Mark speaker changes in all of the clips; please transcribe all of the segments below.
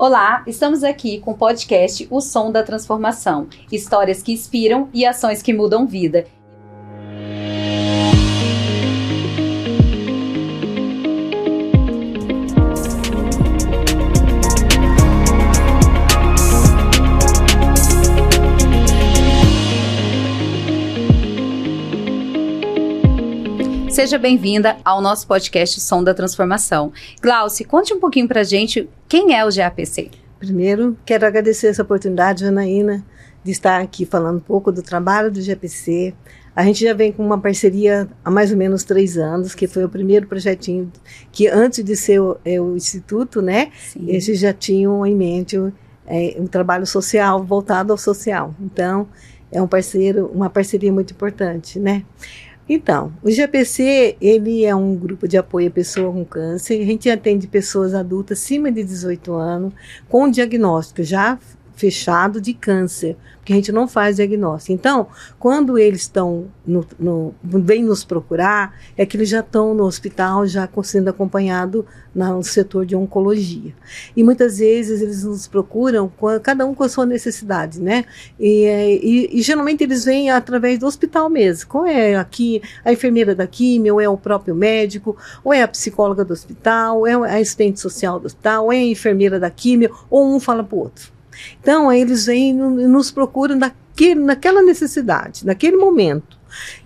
Speaker 1: Olá, estamos aqui com o podcast O Som da Transformação. Histórias que inspiram e ações que mudam vida. Seja bem-vinda ao nosso podcast Som da Transformação. Glauci, conte um pouquinho pra gente quem é o GAPC.
Speaker 2: Primeiro, quero agradecer essa oportunidade, Janaína, de estar aqui falando um pouco do trabalho do GAPC. A gente já vem com uma parceria há mais ou menos 3 anos, que foi o primeiro projetinho que antes de ser o Instituto, né? Sim. Eles já tinham em mente um trabalho social, voltado ao social. Então, é uma parceria muito importante, né? Então, o GAPC, ele é um grupo de apoio à pessoa com câncer. A gente atende pessoas adultas acima de 18 anos com diagnóstico já fechado de câncer, porque a gente não faz diagnóstico. Então, quando eles estão vêm nos procurar, é que eles já estão no hospital, já sendo acompanhado no setor de oncologia. E muitas vezes eles nos procuram, cada um com a sua necessidade, né? E geralmente eles vêm através do hospital mesmo. Ou é aqui a enfermeira da químio, ou é o próprio médico, ou é a psicóloga do hospital, ou é a assistente social do hospital, ou é a enfermeira da químio, ou um fala para o outro. Então, eles vêm e nos procuram naquela necessidade, naquele momento.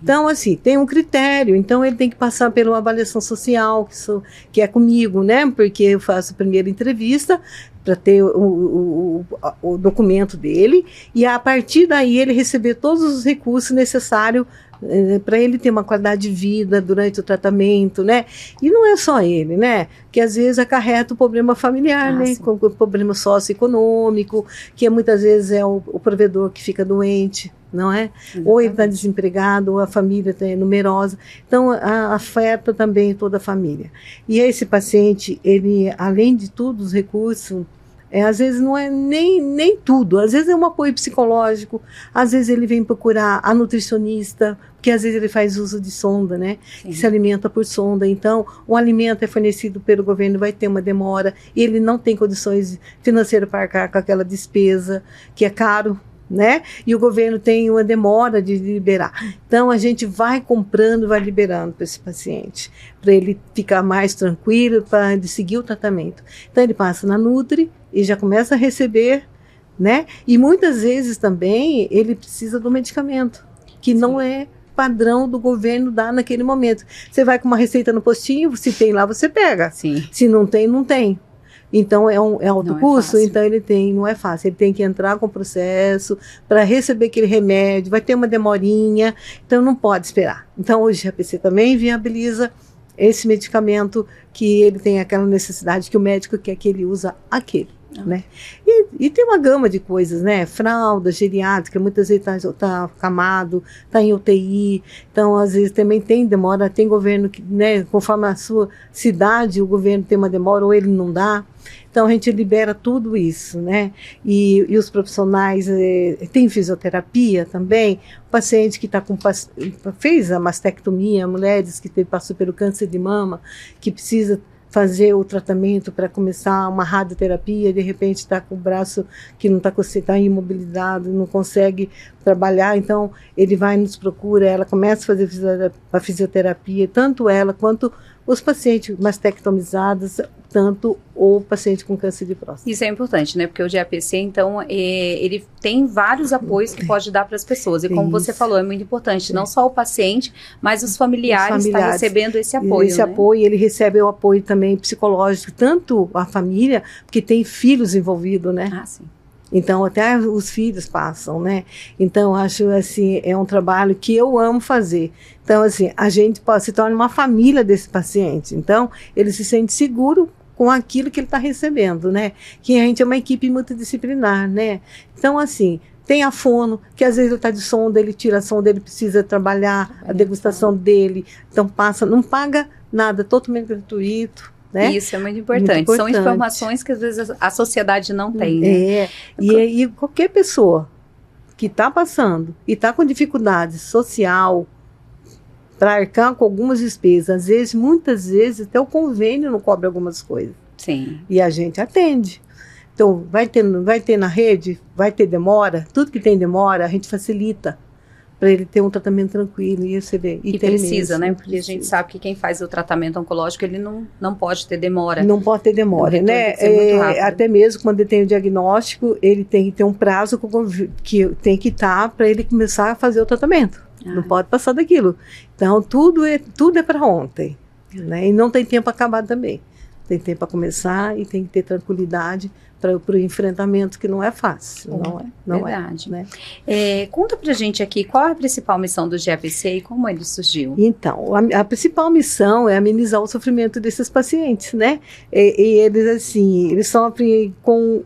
Speaker 2: Então, assim, tem um critério, então ele tem que passar pela avaliação social, que é comigo, né? Porque eu faço a primeira entrevista para ter o documento dele, e a partir daí ele receber todos os recursos necessários para ele ter uma qualidade de vida durante o tratamento, né? E não é só ele, né? Que às vezes acarreta o problema familiar, né? Com o problema socioeconômico, que muitas vezes é o provedor que fica doente, não é? Exatamente. Ou ele está desempregado, ou a família está numerosa. Então, afeta também toda a família. E esse paciente, ele, além de tudo, os recursos, às vezes não é nem tudo, às vezes é um apoio psicológico, às vezes ele vem procurar a nutricionista, porque às vezes ele faz uso de sonda, né? Sim. Que se alimenta por sonda. Então, o alimento é fornecido pelo governo, vai ter uma demora, e ele não tem condições financeiras para arcar com aquela despesa, que é caro, né? E o governo tem uma demora de liberar. Então, a gente vai comprando, vai liberando para esse paciente, para ele ficar mais tranquilo, para ele seguir o tratamento. Então, ele passa na Nutri e já começa a receber, né? E muitas vezes também ele precisa do medicamento, que Sim. não é padrão do governo dar naquele momento. Você vai com uma receita no postinho, se tem lá, você pega. Sim. Se não tem, não tem. Então, é alto custo, então não é fácil. Ele tem que entrar com o processo para receber aquele remédio, vai ter uma demorinha, então não pode esperar. Então, hoje a GAPC também viabiliza esse medicamento que ele tem aquela necessidade que o médico quer que ele usa aquele. Né? E tem uma gama de coisas, né? Fralda, geriátrica, muitas vezes tá acamado, está em UTI, então às vezes também tem demora, tem governo que, né, conforme a sua cidade, o governo tem uma demora ou ele não dá. Então a gente libera tudo isso, né? E os profissionais, tem fisioterapia também, o paciente que fez a mastectomia, mulheres que passou pelo câncer de mama, que precisa fazer o tratamento para começar uma radioterapia, de repente está com o braço que não está imobilizado, não consegue trabalhar, então ele vai nos procura, ela começa a fazer a fisioterapia, tanto ela quanto os pacientes mastectomizados, tanto o paciente com câncer de próstata.
Speaker 1: Isso é importante, né? Porque o GAPC, então, ele tem vários apoios que pode dar para as pessoas. E como você falou, é muito importante, não só o paciente, mas os familiares estão recebendo esse apoio.
Speaker 2: Esse apoio, ele recebe o apoio também psicológico, tanto a família, porque tem filhos envolvidos, né? Ah, sim. Então, até os filhos passam, né? Então, acho, assim, é um trabalho que eu amo fazer. Então, assim, a gente se torna uma família desse paciente. Então, ele se sente seguro com aquilo que ele está recebendo, né? Que a gente é uma equipe multidisciplinar, né? Então, assim, tem a fono, que às vezes ele está de sonda, ele tira a sonda, ele precisa trabalhar a degustação dele. Então, não paga nada, totalmente gratuito. Né?
Speaker 1: Isso é muito importante. São informações que às vezes a sociedade não tem. Né?
Speaker 2: E qualquer pessoa que está passando e está com dificuldade social para arcar com algumas despesas, muitas vezes até o convênio não cobre algumas coisas.
Speaker 1: Sim.
Speaker 2: E a gente atende. Então, vai ter na rede, vai ter demora, tudo que tem demora, a gente facilita para ele ter um tratamento tranquilo e receber.
Speaker 1: E precisa, né? Porque a gente sabe que quem faz o tratamento oncológico, ele não pode ter demora.
Speaker 2: Não pode ter demora, né? Até mesmo quando ele tem o diagnóstico, ele tem que ter um prazo que tem que estar para ele começar a fazer o tratamento. Não pode passar daquilo. Então, tudo é para ontem, né? E não tem tempo para acabar também. Tem tempo para começar e tem que ter tranquilidade para o enfrentamento, que não é fácil. Não
Speaker 1: verdade.
Speaker 2: Né?
Speaker 1: Conta pra gente aqui, qual é a principal missão do GAPC e como ele surgiu?
Speaker 2: Então, a principal missão é amenizar o sofrimento desses pacientes, né? E eles, assim, eles sofrem com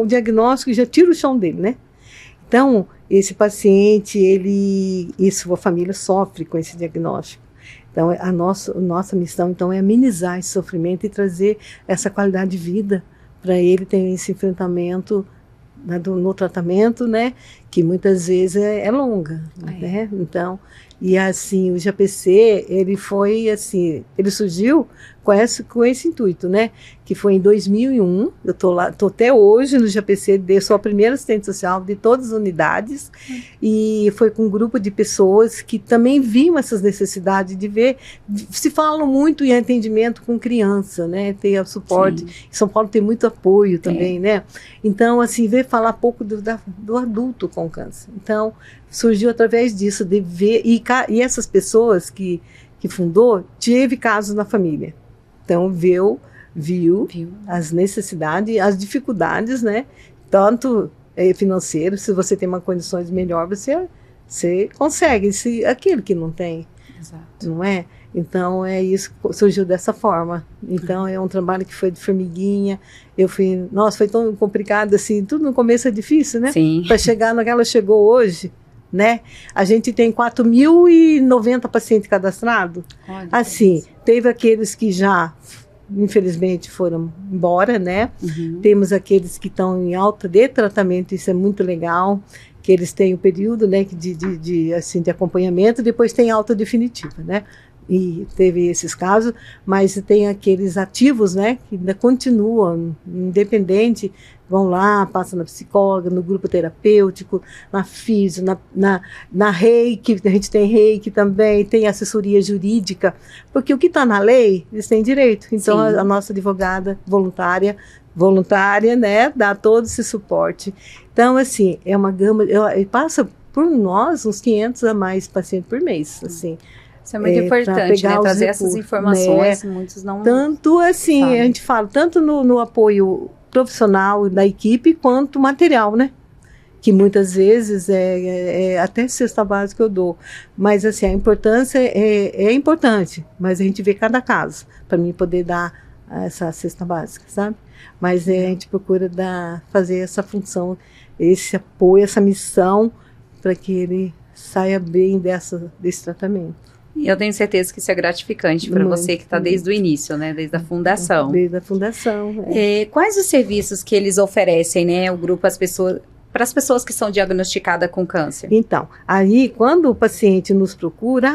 Speaker 2: o diagnóstico e já tira o chão dele, né? Então, esse paciente, a família sofre com esse diagnóstico. Então, a nossa missão, então, é amenizar esse sofrimento e trazer essa qualidade de vida para ele ter esse enfrentamento no tratamento, né, que muitas vezes é longa, né, então, e assim, o GAPC, ele surgiu com esse intuito, né, que foi em 2001, eu tô até hoje no GAPC, sou a primeira assistente social de todas as unidades, e foi com um grupo de pessoas que também viam essas necessidades de ver, se falam muito em atendimento com criança, né, ter o suporte, em São Paulo tem muito apoio também, né, então, assim, ver falar pouco do adulto com câncer, então, surgiu através disso, de ver, e essas pessoas que fundou, teve casos na família. Então, viu as necessidades, as dificuldades, né? Tanto financeiro, se você tem uma condições melhor, você consegue, aquilo que não tem.
Speaker 1: Exato.
Speaker 2: Não é? Então, isso surgiu dessa forma. Então, é um trabalho que foi de formiguinha. Foi tão complicado, assim, tudo no começo é difícil, né?
Speaker 1: Sim.
Speaker 2: Para chegar no que ela chegou hoje, né? A gente tem 4.090 pacientes cadastrados. Assim, teve aqueles que já, infelizmente, foram embora, né? Uhum. Temos aqueles que estão em alta de tratamento, isso é muito legal, que eles têm o período, né, de acompanhamento, depois tem alta definitiva, né? E teve esses casos, mas tem aqueles ativos, né, que ainda continuam, independente, vão lá, passam na psicóloga, no grupo terapêutico, na físio, na reiki, a gente tem reiki também, tem assessoria jurídica, porque o que está na lei, eles têm direito. Então, a nossa advogada voluntária, né, dá todo esse suporte. Então, assim, é uma gama, passa por nós uns 500 a mais pacientes por mês, assim.
Speaker 1: Isso é muito importante, né? Trazer essas informações, né? Muitos não
Speaker 2: tanto assim, sabem. A gente fala, tanto no apoio profissional da equipe, quanto material, né? Que muitas vezes até cesta básica eu dou. Mas assim, a importância é importante, mas a gente vê cada caso, para mim poder dar essa cesta básica, sabe? Mas a gente procura fazer essa função, esse apoio, essa missão, para que ele saia bem desse tratamento.
Speaker 1: E eu tenho certeza que isso é gratificante para você que está desde o início, né? Desde a fundação.
Speaker 2: Desde a fundação.
Speaker 1: Quais os serviços que eles oferecem, né? O grupo, para as pessoas que são diagnosticadas com câncer?
Speaker 2: Então, aí quando o paciente nos procura,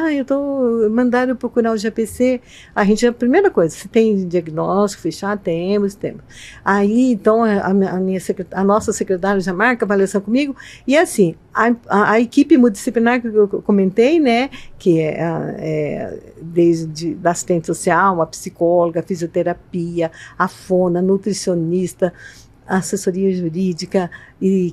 Speaker 2: mandaram procurar o GAPC, a primeira coisa, se tem diagnóstico fechado, temos. Aí, então, a nossa secretária já marca a avaliação comigo, e assim, a equipe multidisciplinar que eu comentei, né, que desde da assistente social, a psicóloga, a fisioterapia, a fono, a nutricionista, a assessoria jurídica,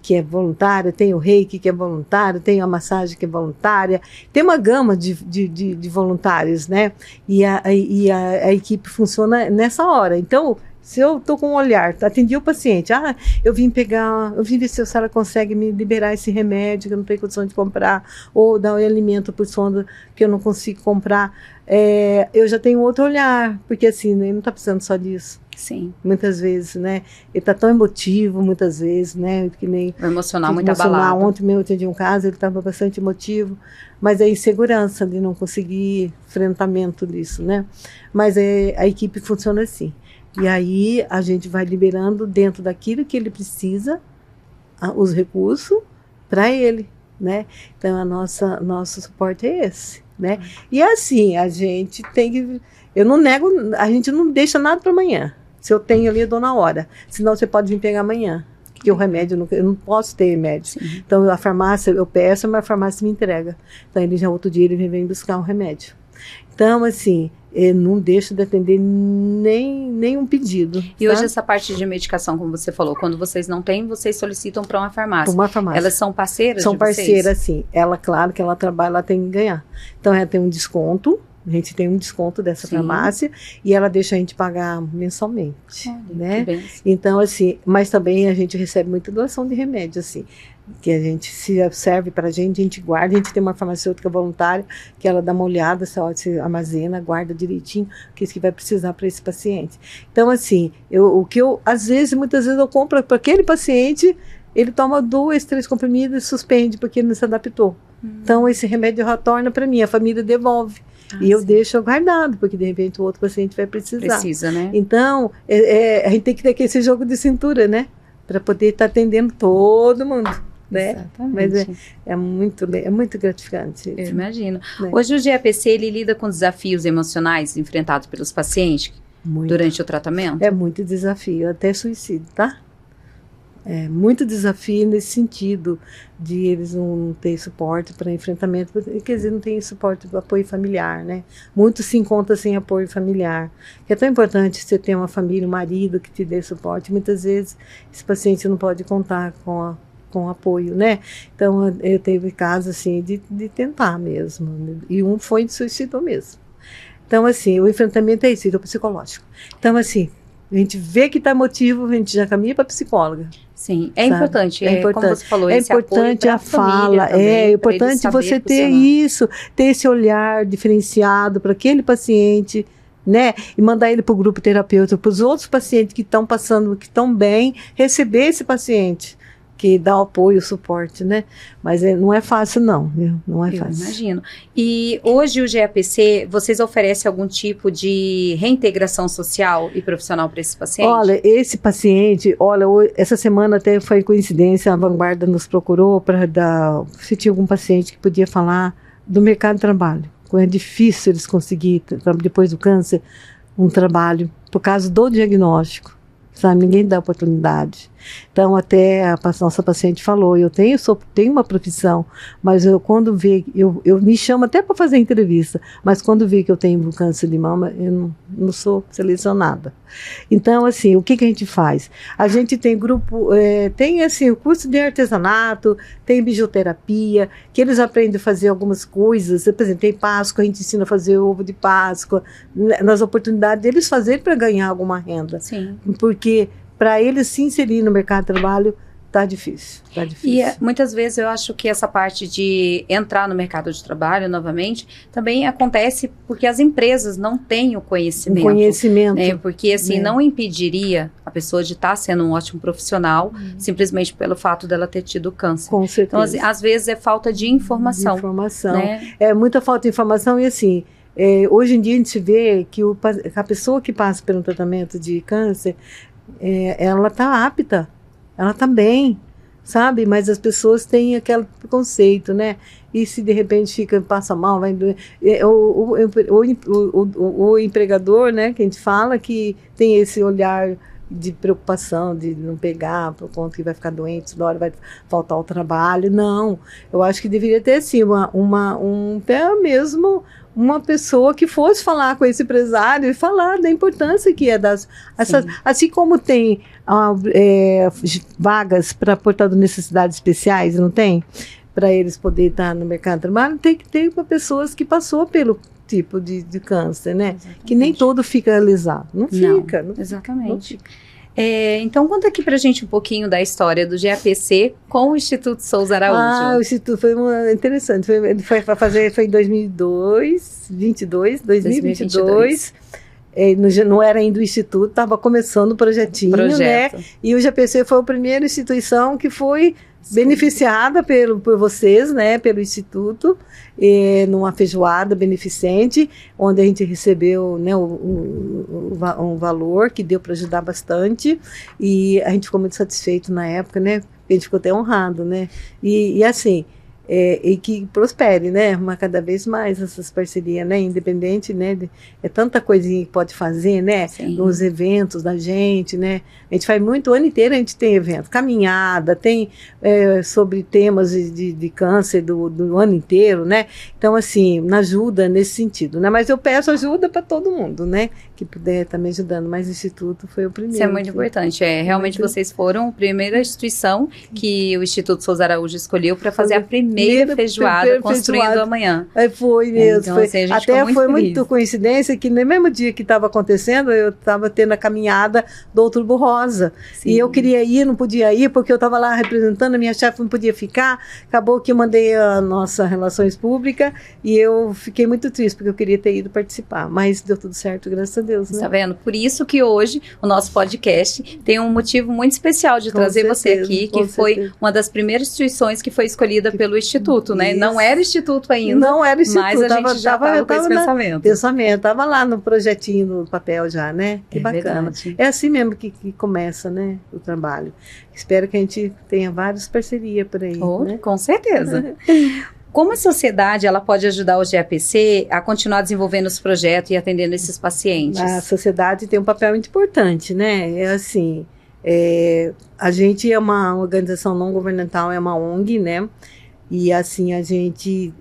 Speaker 2: que é voluntária, tem o reiki que é voluntário, tem a massagem que é voluntária, tem uma gama de voluntários, né? E a equipe funciona nessa hora. Então, se eu estou com um olhar, atendi o paciente, eu vim ver se a senhora consegue me liberar esse remédio que eu não tenho condição de comprar, ou dar um alimento por sonda que eu não consigo comprar, eu já tenho outro olhar, porque assim, ele não está precisando só disso.
Speaker 1: Sim.
Speaker 2: Muitas vezes, né? Ele está tão emotivo, muitas vezes, né? Que nem
Speaker 1: o emocional muito abalado.
Speaker 2: Ontem mesmo eu atendi um caso, ele estava bastante emotivo, mas a insegurança de não conseguir enfrentamento disso, né? Mas a equipe funciona assim. E aí a gente vai liberando dentro daquilo que ele precisa, os recursos para ele, né? Então nosso suporte é esse, né? E assim, a gente tem que, eu não nego, a gente não deixa nada para amanhã. Se eu tenho ali, eu dou na hora. Senão você pode vir pegar amanhã. Porque o remédio, eu não posso ter remédio. Sim. Então, a farmácia, eu peço, mas a farmácia me entrega. Então, ele já outro dia, ele vem buscar o remédio. Então, assim, eu não deixo de atender nenhum pedido.
Speaker 1: E hoje essa parte de medicação, como você falou, quando vocês não têm, vocês solicitam para uma farmácia.
Speaker 2: Para uma farmácia.
Speaker 1: Elas são parceiras
Speaker 2: São
Speaker 1: de vocês?
Speaker 2: parceiras, sim. Ela, claro que ela trabalha, ela tem que ganhar. Então, ela tem um desconto. A gente tem um desconto dessa farmácia e ela deixa a gente pagar mensalmente, né? Então, assim, mas também a gente recebe muita doação de remédio, assim, que a gente se serve pra gente, a gente guarda, a gente tem uma farmacêutica voluntária que ela dá uma olhada, se armazena, guarda direitinho o que vai precisar para esse paciente. Então, assim, às vezes, muitas vezes eu compro para aquele paciente, ele toma 2, 3 comprimidos e suspende porque ele não se adaptou. Então, esse remédio retorna para mim, a família devolve. E eu deixo guardado, porque de repente o outro paciente vai precisar.
Speaker 1: Precisa, né?
Speaker 2: Então, a gente tem que ter esse jogo de cintura, né? Para poder estar atendendo todo mundo, né?
Speaker 1: Exatamente.
Speaker 2: Mas é muito gratificante.
Speaker 1: Eu imagino. Né? Hoje o GAPC, ele lida com desafios emocionais enfrentados pelos pacientes durante o tratamento? É
Speaker 2: muito desafio, até suicídio, tá? É muito desafio nesse sentido de eles não ter suporte para enfrentamento, quer dizer, não tem suporte para apoio familiar, né? Muitos se encontram sem apoio familiar, que é tão importante você ter uma família, um marido que te dê suporte. Muitas vezes esse paciente não pode contar com apoio, né? Então, eu teve casos assim de tentar mesmo, e um foi de suicídio mesmo. Então, assim, o enfrentamento é isso, é psicológico. Então, assim, a gente vê que está emotivo, a gente já caminha para psicóloga.
Speaker 1: Sim, é importante.
Speaker 2: É importante.
Speaker 1: Como você falou,
Speaker 2: esse importante a fala. Também, é importante você ter isso, ter esse olhar diferenciado para aquele paciente, né? E mandar ele para o grupo terapêutico, para os outros pacientes que estão passando, que estão bem, receber esse paciente que dá o apoio, o suporte, né? Mas não é fácil, não, viu? Não é fácil.
Speaker 1: Eu imagino. E hoje o GAPC, vocês oferecem algum tipo de reintegração social e profissional para esse paciente?
Speaker 2: Olha, esse paciente, essa semana até foi coincidência, a Vanguarda nos procurou para se tinha algum paciente que podia falar do mercado de trabalho. É difícil eles conseguirem, depois do câncer, um trabalho, por causa do diagnóstico. Sabe, ninguém dá oportunidade. Então, até a nossa paciente falou, eu tenho uma profissão, mas quando vê, eu me chamo até para fazer entrevista, mas quando vê que eu tenho câncer de mama, eu não sou selecionada. Então, assim, o que a gente faz? A gente tem grupo, tem assim, o curso de artesanato, tem bijuteria, que eles aprendem a fazer algumas coisas. Eu apresentei Páscoa, a gente ensina a fazer ovo de Páscoa, nas oportunidades deles fazerem para ganhar alguma renda.
Speaker 1: Sim.
Speaker 2: Porque para eles se inserir no mercado de trabalho, tá difícil.
Speaker 1: E muitas vezes eu acho que essa parte de entrar no mercado de trabalho novamente também acontece porque as empresas não têm o conhecimento. Né? Porque assim, não impediria a pessoa de estar sendo um ótimo profissional simplesmente pelo fato dela ter tido câncer.
Speaker 2: Com certeza.
Speaker 1: Então, às vezes é falta de informação.
Speaker 2: Né? É muita falta de informação e assim, hoje em dia a gente vê que a pessoa que passa pelo tratamento de câncer, ela está apta, ela está bem, sabe? Mas as pessoas têm aquele preconceito, né? E se de repente passa mal, vai doer. O empregador, né, que a gente fala, que tem esse olhar de preocupação, de não pegar, por conta que vai ficar doente, na hora vai faltar o trabalho. Não, eu acho que deveria ter, assim, uma pessoa que fosse falar com esse empresário e falar da importância que é assim como tem vagas para portador de necessidades especiais, não tem? Para eles poderem estar no mercado de trabalho, tem que ter para pessoas que passou pelo tipo de câncer, né? Exatamente. Que nem todo fica alisado. Não fica.
Speaker 1: Exatamente.
Speaker 2: Não fica.
Speaker 1: Então, conta aqui pra gente um pouquinho da história do GAPC com o Instituto Souza Araújo.
Speaker 2: O Instituto foi interessante. Foi em 2022. Não era ainda o Instituto, estava começando o projetinho, né? E o GAPC foi a primeira instituição que foi beneficiada por vocês, né? Pelo Instituto, numa feijoada beneficente, onde a gente recebeu, né, um valor que deu para ajudar bastante, e a gente ficou muito satisfeito na época, né? A gente ficou até honrado, né? E assim, e que prospere, né? Mas cada vez mais essas parcerias, né? Independente, né? É tanta coisinha que pode fazer, né? Sim. Nos eventos da gente, né? A gente faz muito, o ano inteiro a gente tem evento, caminhada, tem sobre temas de câncer do ano inteiro, né? Então, assim, ajuda nesse sentido, né? Mas eu peço ajuda para todo mundo, né? Que puder estar me ajudando, mas o Instituto foi o primeiro.
Speaker 1: Isso é muito importante, realmente vocês foram a primeira instituição que o Instituto Souza Araújo escolheu para fazer a primeira feijoada Construindo o Amanhã.
Speaker 2: Foi mesmo.
Speaker 1: Então,
Speaker 2: foi.
Speaker 1: Assim,
Speaker 2: até foi muito coincidência que no mesmo dia que estava acontecendo, eu estava tendo a caminhada do Outubro Rosa. Sim. E eu queria ir, não podia ir, porque eu estava lá representando, a minha chefe não podia ficar. Acabou que eu mandei a nossa Relações Públicas e eu fiquei muito triste, porque eu queria ter ido participar. Mas deu tudo certo, graças a Deus. Né?
Speaker 1: Tá vendo? Por isso que hoje o nosso podcast tem um motivo muito especial de trazer você aqui, que foi uma das primeiras instituições que foi escolhida pelo Instituto, né? Isso. Não era Instituto ainda.
Speaker 2: Não era Instituto.
Speaker 1: Mas a gente já estava com esse pensamento.
Speaker 2: Estava lá no projetinho, no papel já, né? Que bacana. Verdade. É assim mesmo que começa, né? O trabalho. Espero que a gente tenha várias parcerias por aí. Né?
Speaker 1: Com certeza. Como a sociedade ela pode ajudar o GAPC a continuar desenvolvendo os projetos e atendendo esses pacientes?
Speaker 2: A sociedade tem um papel muito importante, né? É assim, a gente é uma organização não governamental, é uma ONG, né? E assim, a gente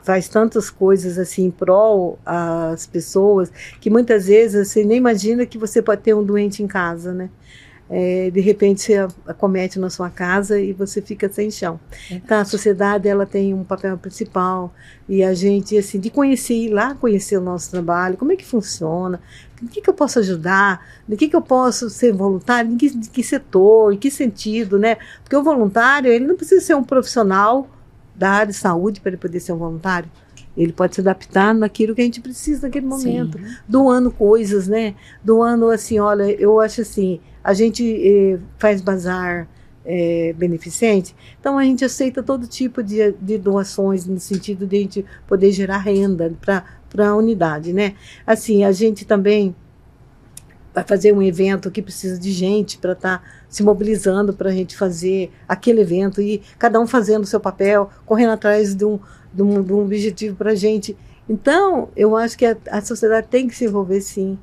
Speaker 2: faz tantas coisas assim em prol às pessoas, que muitas vezes você nem imagina que você pode ter um doente em casa, né? De repente você acomete na sua casa e você fica sem chão. Então a sociedade ela tem um papel principal e a gente assim de ir lá conhecer o nosso trabalho, como é que funciona, em que eu posso ajudar, de que eu posso ser voluntário, de que setor, em que sentido, né? Porque o voluntário ele não precisa ser um profissional da área de saúde para ele poder ser um voluntário. Ele pode se adaptar naquilo que a gente precisa naquele momento. Sim. Doando coisas, né? Doando assim, olha, eu acho assim, a gente faz bazar beneficente, então a gente aceita todo tipo de doações no sentido de a gente poder gerar renda para a unidade, né? Assim, a gente também vai fazer um evento que precisa de gente para estar se mobilizando para a gente fazer aquele evento e cada um fazendo o seu papel, correndo atrás de um objetivo para a gente. Então, eu acho que a sociedade tem que se envolver, sim,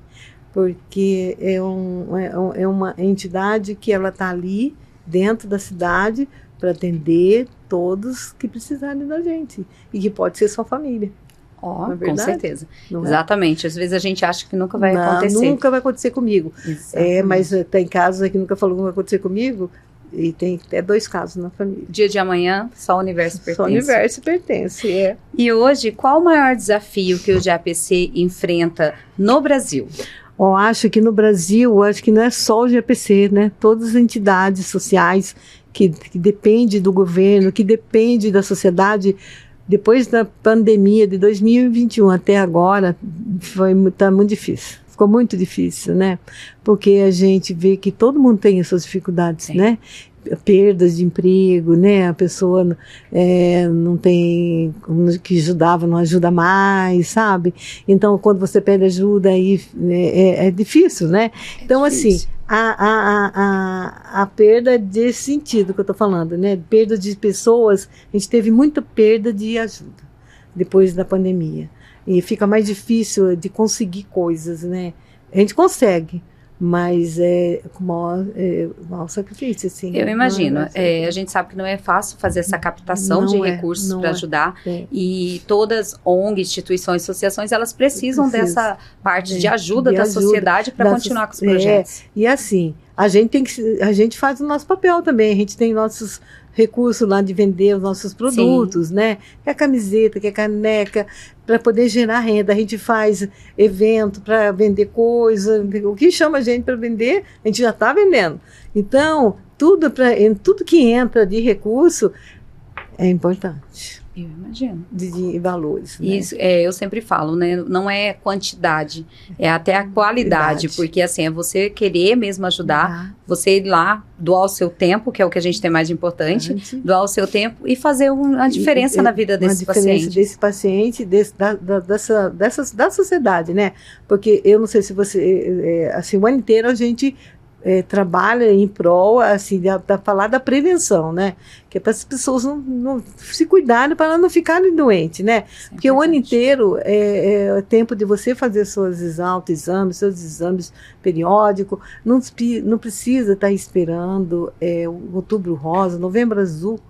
Speaker 2: porque é uma entidade que ela está ali dentro da cidade para atender todos que precisarem da gente e que pode ser sua família.
Speaker 1: Com certeza. Exatamente. Às vezes a gente acha que nunca vai acontecer.
Speaker 2: Nunca vai acontecer comigo. Mas tem casos aqui que nunca falou que vai acontecer comigo. E tem até 2 casos na família.
Speaker 1: Dia de amanhã, só o universo pertence.
Speaker 2: Só o universo pertence,
Speaker 1: E hoje, qual o maior desafio que o GAPC enfrenta no Brasil?
Speaker 2: Acho que no Brasil, acho que não é só o GAPC, né? Todas as entidades sociais que dependem do governo, que dependem da sociedade. Depois da pandemia de 2021 até agora, tá muito difícil. Ficou muito difícil, né? Porque a gente vê que todo mundo tem as suas dificuldades, sim, né? Perdas de emprego, né? A pessoa não tem, que ajudava, não ajuda mais, sabe? Então, quando você pede ajuda, aí é difícil, né? Então, assim, a perda desse sentido que eu estou falando, né? Perda de pessoas, a gente teve muita perda de ajuda depois da pandemia. E fica mais difícil de conseguir coisas, né? A gente consegue, mas com maior sacrifício, assim.
Speaker 1: Eu imagino. A gente sabe que não é fácil fazer essa captação de recursos para ajudar. E todas ONGs, instituições, associações, elas precisam dessa parte de ajuda da sociedade para continuar com os projetos.
Speaker 2: E assim, a gente faz o nosso papel também. A gente tem nossos recursos lá de vender os nossos produtos, sim, né? Que é a camiseta, que é a caneca, para poder gerar renda. A gente faz evento para vender coisa, o que chama a gente para vender, a gente já está vendendo. Então, tudo que entra de recurso é importante.
Speaker 1: Eu imagino.
Speaker 2: De valores. Né?
Speaker 1: Isso, eu sempre falo, né? Não é quantidade, é até a qualidade. Porque assim, é você querer mesmo ajudar, você ir lá, doar o seu tempo, que é o que a gente tem mais de importante, doar o seu tempo e fazer uma diferença na vida desse paciente.
Speaker 2: Desse paciente, da sociedade, né? Porque eu não sei se você, assim, o ano inteiro a gente trabalha em prol, assim, de falar da prevenção, né? Que é para as pessoas não se cuidarem, para não ficarem doentes, né? Porque o ano inteiro é tempo de você fazer seus autoexames, seus exames periódicos. Não precisa estar esperando o Outubro Rosa, Novembro Azul.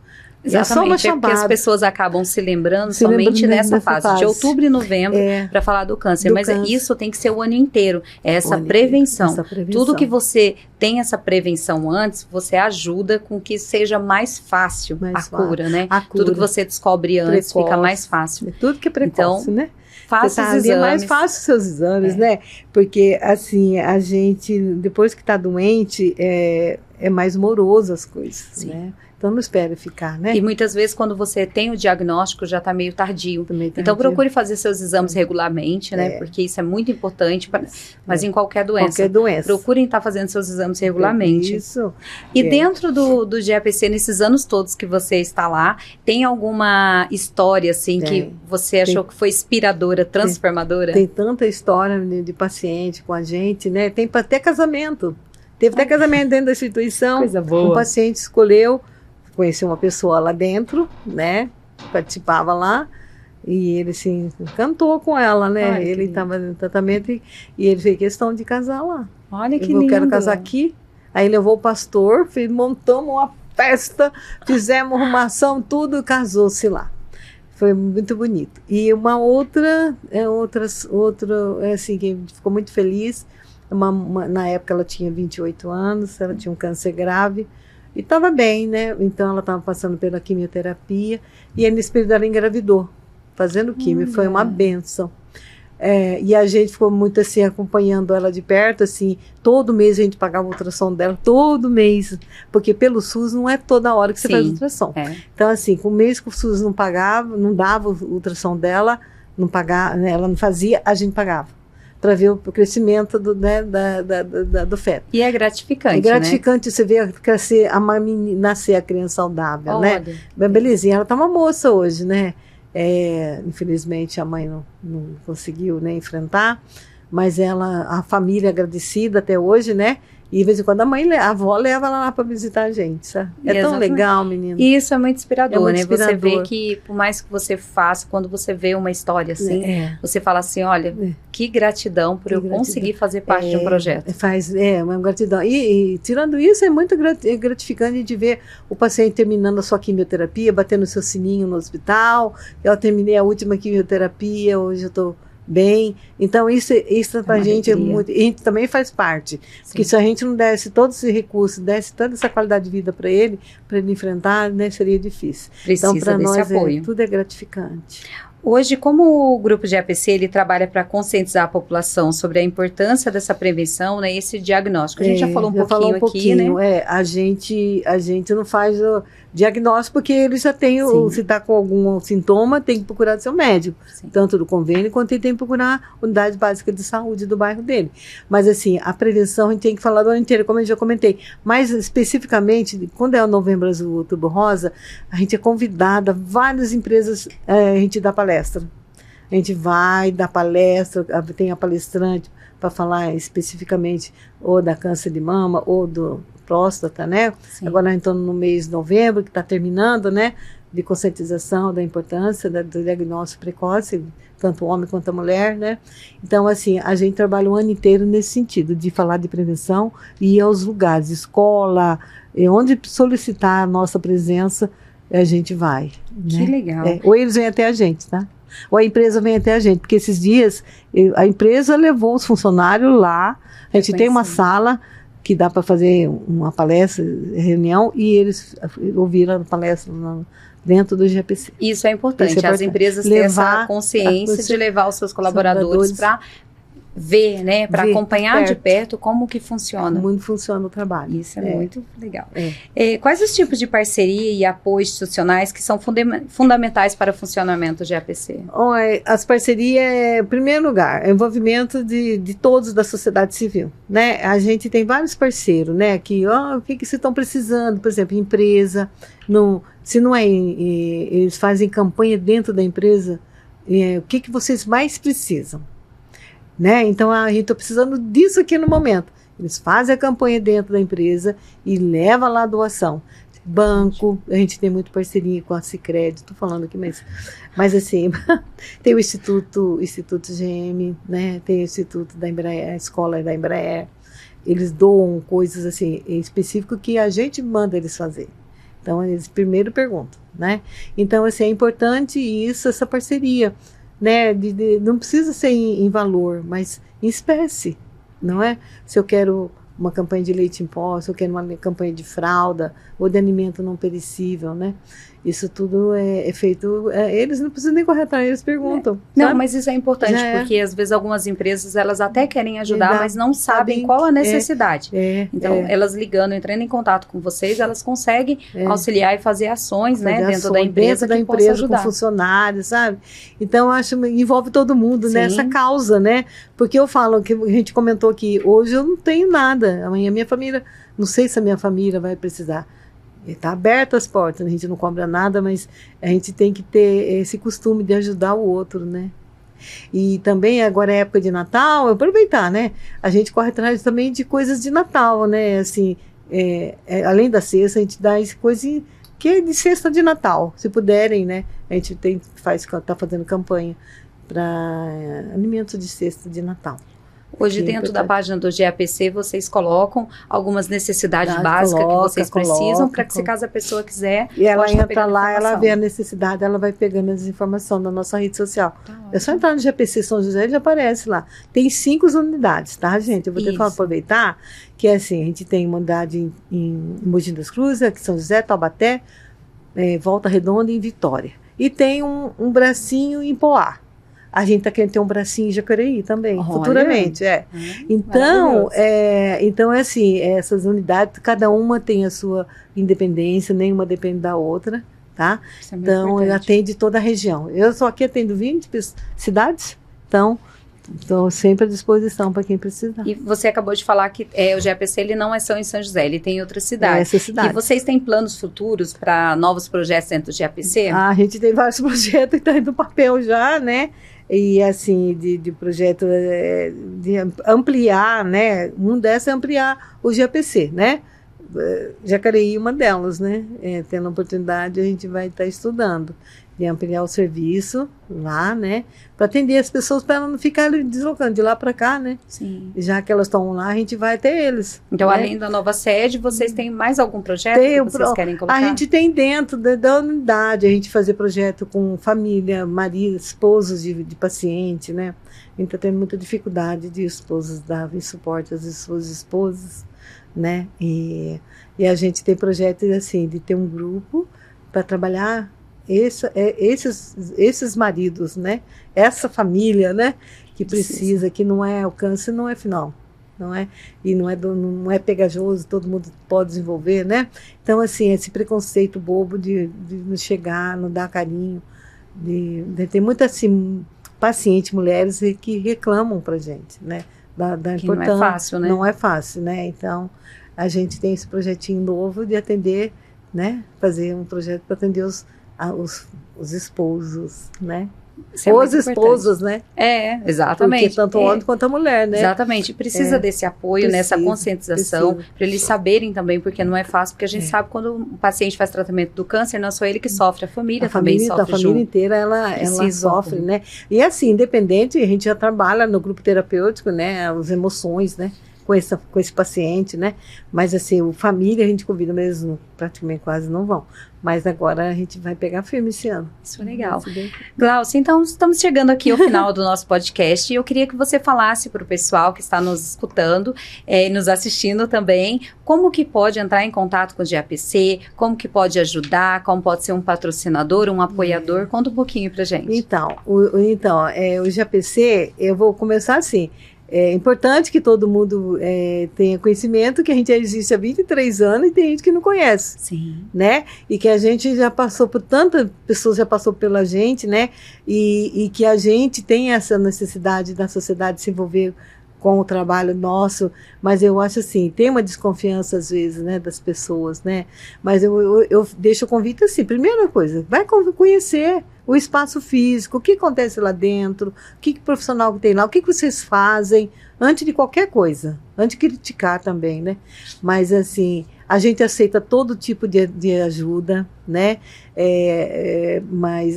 Speaker 1: Exatamente, porque as pessoas acabam se lembrando somente nessa fase de outubro e novembro para falar do câncer, mas isso tem que ser o ano inteiro, essa prevenção. Tudo que você tem essa prevenção antes, você ajuda com que seja mais fácil a cura, né? Tudo que você descobre antes fica mais fácil.
Speaker 2: Tudo que é precoce, né?
Speaker 1: Faça os exames.
Speaker 2: É mais fácil os seus exames, né? Porque, assim, a gente, depois que está doente, é mais moroso as coisas, né? Então não espere ficar, né?
Speaker 1: E muitas vezes quando você tem o diagnóstico já está meio tardio. Então procure fazer seus exames regularmente, né? Porque isso é muito importante, mas em qualquer doença.
Speaker 2: Qualquer doença.
Speaker 1: Procurem estar fazendo seus exames regularmente.
Speaker 2: Isso.
Speaker 1: E dentro do GAPC, nesses anos todos que você está lá, tem alguma história, assim, que você achou que foi inspiradora, transformadora?
Speaker 2: Tem tanta história de paciente com a gente, né? Tem até casamento. Teve até casamento dentro da instituição.
Speaker 1: Coisa boa.
Speaker 2: Um paciente escolheu, conheceu uma pessoa lá dentro, né? Participava lá e ele se encantou com ela, né?
Speaker 1: Ai,
Speaker 2: ele estava no tratamento e ele fez questão de casar lá.
Speaker 1: Olha que lindo.
Speaker 2: Eu quero casar aqui. Aí levou o pastor, montamos uma festa, fizemos arrumação, tudo, casou-se lá. Foi muito bonito. E uma outra assim, que ficou muito feliz. Na época ela tinha 28 anos, ela tinha um câncer grave. E estava bem, né? Então ela estava passando pela quimioterapia e aí nesse período ela engravidou, fazendo quimio. Foi uma bênção. E a gente ficou muito assim, acompanhando ela de perto, assim, todo mês a gente pagava a ultrassom dela, todo mês, porque pelo SUS não é toda hora que você faz ultrassom. Então assim, com o mês que o SUS não pagava, não dava o ultrassom dela, não pagava, né, ela não fazia, a gente pagava. Para ver o crescimento do feto.
Speaker 1: E é gratificante,
Speaker 2: É gratificante, né? Você ver crescer, nascer a criança saudável, né? Belezinha, ela tá uma moça hoje, né? Infelizmente a mãe não conseguiu, né, enfrentar, mas a família agradecida até hoje, né? E de vez em quando a avó leva ela lá para visitar a gente, sabe? Tão legal, menina.
Speaker 1: E isso é muito inspirador, né? Você vê que, por mais que você faça, quando você vê uma história assim, você fala assim, olha, que gratidão por eu conseguir fazer parte de um projeto.
Speaker 2: Uma gratidão. E tirando isso, é muito gratificante de ver o paciente terminando a sua quimioterapia, batendo o seu sininho no hospital. Eu terminei a última quimioterapia, hoje eu estou bem. Então isso para a gente é muito, e a gente também faz parte, porque se a gente não desse todo esse recurso, desse toda essa qualidade de vida para ele enfrentar, né, seria difícil.
Speaker 1: Precisa
Speaker 2: então para nós
Speaker 1: apoio.
Speaker 2: Tudo é gratificante.
Speaker 1: Hoje, como o grupo GAPC, ele trabalha para conscientizar a população sobre a importância dessa prevenção, né, esse diagnóstico. A gente já falou um pouquinho aqui, né?
Speaker 2: A gente não faz o diagnóstico porque ele já tem, se está com algum sintoma, tem que procurar seu médico, tanto do convênio quanto ele tem que procurar a unidade básica de saúde do bairro dele. Mas assim, a prevenção a gente tem que falar do ano inteiro, como eu já comentei. Mais especificamente, quando é o Novembro Azul, Outubro Rosa, a gente é convidada, várias empresas, a gente dá palestra. A gente vai dar palestra, tem a palestrante para falar especificamente ou da câncer de mama ou do próstata, né? Agora nós estamos no mês de novembro, que está terminando, né? De conscientização da importância do diagnóstico precoce, tanto o homem quanto a mulher, né? Então, assim, a gente trabalha o ano inteiro nesse sentido, de falar de prevenção e ir aos lugares, escola, onde solicitar a nossa presença, a gente vai.
Speaker 1: Que legal.
Speaker 2: Ou eles vêm até a gente, tá? Ou a empresa vem até a gente, porque esses dias a empresa levou os funcionários lá, a gente tem uma sala que dá para fazer uma palestra, reunião, e eles ouviram a palestra dentro do GAPC.
Speaker 1: Isso é importante, as empresas têm essa consciência de levar os seus colaboradores para ver, né, para acompanhar de perto como que funciona.
Speaker 2: Como funciona o trabalho.
Speaker 1: Isso é muito legal. Quais os tipos de parceria e apoio institucionais que são fundamentais para o funcionamento do GAPC?
Speaker 2: As parcerias, em primeiro lugar, é o envolvimento de todos da sociedade civil, né? A gente tem vários parceiros, né, que, o que vocês estão precisando, por exemplo, empresa, se não eles fazem campanha dentro da empresa, o que vocês mais precisam? Né? Então, a gente está precisando disso aqui no momento. Eles fazem a campanha dentro da empresa e levam lá a doação. Banco, a gente tem muito parceria com a Sicredi, estou falando aqui, mas assim, tem o Instituto GM, né? Tem o Instituto da Embraer, a escola da Embraer. Eles doam coisas assim, específicas que a gente manda eles fazer. Então, eles primeiro perguntam, né? Então, assim, é importante isso, essa parceria, né? Não precisa ser em valor, mas em espécie, não é? Se eu quero uma campanha de leite em pó, se eu quero uma campanha de fralda ou de alimento não perecível, né? Isso tudo é feito, eles não precisam nem correr atrás, eles perguntam.
Speaker 1: Não, mas isso é importante, porque às vezes algumas empresas, elas até querem ajudar, mas não sabem qual a necessidade. Então, elas ligando, entrando em contato com vocês, elas conseguem auxiliar e fazer ações, né, dentro da empresa,
Speaker 2: dentro da empresa com funcionários, sabe? Então, eu acho que envolve todo mundo nessa causa, né? Porque eu falo, que a gente comentou aqui, hoje eu não tenho nada, amanhã minha família, não sei se a minha família vai precisar. Está aberta as portas, a gente não cobra nada, mas a gente tem que ter esse costume de ajudar o outro, né? E também agora é época de Natal, aproveitar, né? A gente corre atrás também de coisas de Natal, né? Assim, além da cesta, a gente dá coisa que é de cesta de Natal, se puderem, né? A gente está fazendo campanha para alimentos de cesta de Natal.
Speaker 1: Hoje, dentro da página do GAPC, vocês colocam algumas necessidades básicas que vocês precisam, para que, se caso a pessoa quiser...
Speaker 2: E ela entra lá, ela vê a necessidade, ela vai pegando as informações na nossa rede social. É só entrar no GAPC São José e já aparece lá. Tem 5 unidades, tá, gente? Eu vou ter que aproveitar, que é assim, a gente tem uma unidade em Mogi das Cruzes, aqui em São José, Taubaté, Volta Redonda e em Vitória. E tem um bracinho em Poá. A gente está querendo ter um bracinho em Jacareí também, futuramente. Então, então, é assim, essas unidades, cada uma tem a sua independência, nenhuma depende da outra, tá? Então, eu atendo toda a região. Eu só aqui atendo 20 cidades, então... Estou sempre à disposição para quem precisar.
Speaker 1: E você acabou de falar que o GAPC ele não é só em São José, ele tem outras cidades. E vocês têm planos futuros para novos projetos dentro do GAPC?
Speaker 2: A gente tem vários projetos que estão indo no papel já, né? E assim, de projeto de ampliar, né? Um desses é ampliar o GAPC, né? Jacareí uma delas, né? Tendo a oportunidade, a gente vai estar estudando de ampliar o serviço lá, né? Para atender as pessoas, para elas não ficarem deslocando de lá para cá, né?
Speaker 1: Sim.
Speaker 2: Já que elas estão lá, a gente vai até eles.
Speaker 1: Então, além da nova sede, vocês têm mais algum projeto que vocês querem colocar?
Speaker 2: A gente tem dentro da unidade, a gente fazer projeto com família, marido, esposos de paciente, né? A gente está tendo muita dificuldade de esposos darem suporte às suas esposas, né? E a gente tem projetos assim, de ter um grupo para trabalhar esses maridos, né? Essa família, né? Que precisa, que não é, o câncer não é final, não é? E não é pegajoso, todo mundo pode desenvolver, né? Então, assim, esse preconceito bobo de não chegar, não dar carinho, tem muitas, assim, pacientes, mulheres que reclamam pra gente, né? Da importância.
Speaker 1: Não é fácil, né?
Speaker 2: Não é fácil, né? Então, a gente tem esse projetinho novo de atender, né? Fazer um projeto para atender os esposos, né? Os esposos, né?
Speaker 1: Exatamente.
Speaker 2: Porque tanto o homem quanto a mulher, né?
Speaker 1: Exatamente. Precisa desse apoio, nessa conscientização, para eles saberem também, porque não é fácil, porque a gente sabe quando o paciente faz tratamento do câncer, não é só ele que sofre, a família também sofre.
Speaker 2: A família inteira, ela sofre, né? E assim, independente, a gente já trabalha no grupo terapêutico, né? As emoções, né? Com esse paciente, né? Mas assim, a família a gente convida mesmo, praticamente quase não vão. Mas agora a gente vai pegar firme esse ano.
Speaker 1: Isso é legal. Glaucia, então estamos chegando aqui ao final do nosso podcast e eu queria que você falasse para o pessoal que está nos escutando e nos assistindo também, como que pode entrar em contato com o GAPC, como que pode ajudar, como pode ser um patrocinador, um apoiador. Conta um pouquinho para gente.
Speaker 2: Então, o GAPC, eu vou começar assim. É importante que todo mundo tenha conhecimento que a gente existe há 23 anos e tem gente que não conhece.
Speaker 1: Sim.
Speaker 2: Né? E que a gente já passou por tantas pessoas, já passou pela gente, né? E que a gente tem essa necessidade da sociedade se envolver com o trabalho nosso, mas eu acho assim, tem uma desconfiança às vezes, né, das pessoas, né? Mas eu deixo o convite assim, primeira coisa, vai conhecer o espaço físico, o que acontece lá dentro, o que profissional que tem lá, o que vocês fazem, antes de qualquer coisa, antes de criticar também, né? Mas assim, a gente aceita todo tipo de ajuda, né? Mas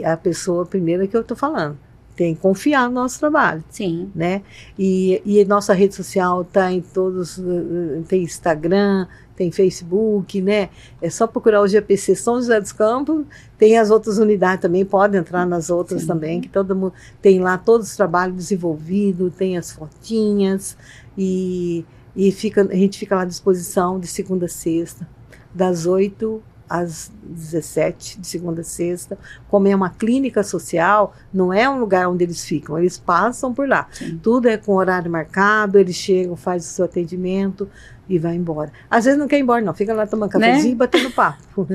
Speaker 2: a pessoa, primeiro, é que eu estou falando, tem que confiar no nosso trabalho.
Speaker 1: Sim.
Speaker 2: Né? E nossa rede social está em todos, tem Instagram, tem Facebook, né? É só procurar o GPC São José dos Campos, tem as outras unidades também, pode entrar nas outras também, que todo mundo tem lá todos os trabalhos desenvolvidos, tem as fotinhas, e a gente fica lá à disposição de segunda a sexta, das 8 às 17, de segunda a sexta. Como é uma clínica social, não é um lugar onde eles ficam, eles passam por lá. Sim. Tudo é com horário marcado, eles chegam, fazem o seu atendimento e vai embora. Às vezes não quer ir embora, não, fica lá tomando cafezinho, né? E batendo papo.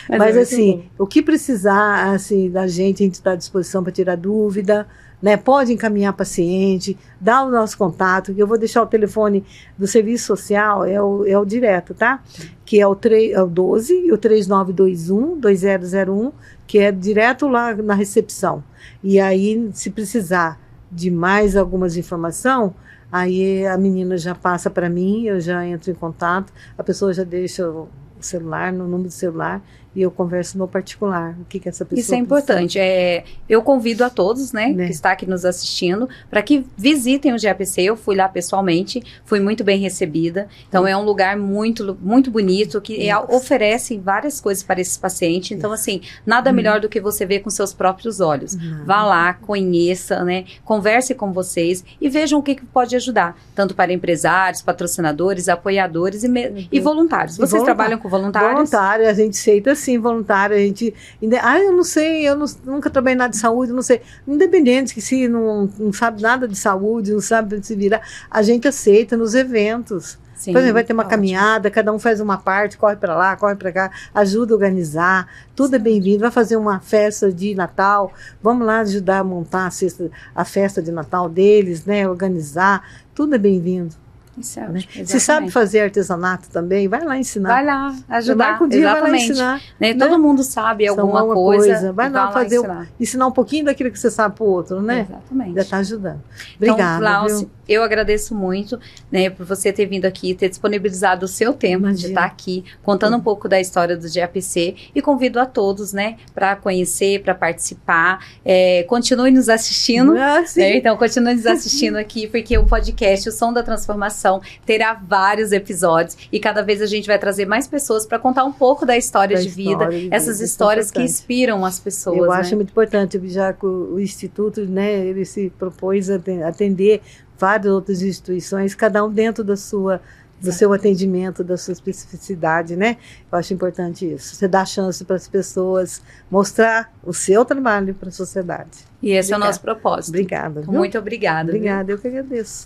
Speaker 2: Mas assim, o que precisar assim, da gente, a gente está à disposição para tirar dúvida, né? Pode encaminhar paciente, dá o nosso contato, que eu vou deixar o telefone do serviço social, é o direto, tá? Que é o 12 e o 3921-2001, que é direto lá na recepção. E aí, se precisar de mais algumas informações, aí a menina já passa para mim, eu já entro em contato, a pessoa já deixa o celular, no número do celular, e eu converso no particular, o que essa pessoa
Speaker 1: Isso é importante. Eu convido a todos, né, que está aqui nos assistindo, para que visitem o GAPC. Eu fui lá pessoalmente, fui muito bem recebida. Então, é um lugar muito, muito bonito, que oferece várias coisas para esses pacientes. Então, assim, nada melhor do que você ver com seus próprios olhos. Vá lá, conheça, né, converse com vocês e vejam o que pode ajudar, tanto para empresários, patrocinadores, apoiadores e voluntários. Vocês trabalham com voluntários?
Speaker 2: Voluntários, a gente aceita sim, voluntário, a gente... eu não sei, nunca trabalhei nada de saúde, não sei. Independente que se não sabe nada de saúde, não sabe se virar, a gente aceita nos eventos. Sim, por exemplo, vai ter uma caminhada, cada um faz uma parte, corre para lá, corre para cá, ajuda a organizar, tudo é bem-vindo. Vai fazer uma festa de Natal, vamos lá ajudar a montar a festa de Natal deles, né, organizar, tudo é bem-vindo.
Speaker 1: Isso é
Speaker 2: né? Se sabe fazer artesanato também, vai lá ensinar.
Speaker 1: Vai lá ajudar.
Speaker 2: Um dia, exatamente. Vai lá ensinar.
Speaker 1: Né? Todo mundo sabe alguma coisa.
Speaker 2: Vai lá fazer ensinar um pouquinho daquilo que você sabe para o outro, né?
Speaker 1: Exatamente.
Speaker 2: Já está ajudando. Obrigada.
Speaker 1: Então, Glauce, eu agradeço muito, né, por você ter vindo aqui, ter disponibilizado o seu tempo de estar aqui, contando um pouco da história do GAPC, e convido a todos, né, para conhecer, para participar. Continue nos assistindo. Né? Então, continue nos assistindo aqui, porque o podcast, o Som da Transformação, terá vários episódios e cada vez a gente vai trazer mais pessoas para contar um pouco da história de vida, essas histórias que inspiram as pessoas.
Speaker 2: Eu acho muito importante, já que o Instituto, né, ele se propôs a atender várias outras instituições, cada um dentro do seu atendimento, da sua especificidade, né? Eu acho importante isso. Você dá chance para as pessoas mostrar o seu trabalho para a sociedade.
Speaker 1: E esse é o nosso propósito.
Speaker 2: Obrigada.
Speaker 1: Muito obrigada.
Speaker 2: Obrigada, eu que agradeço.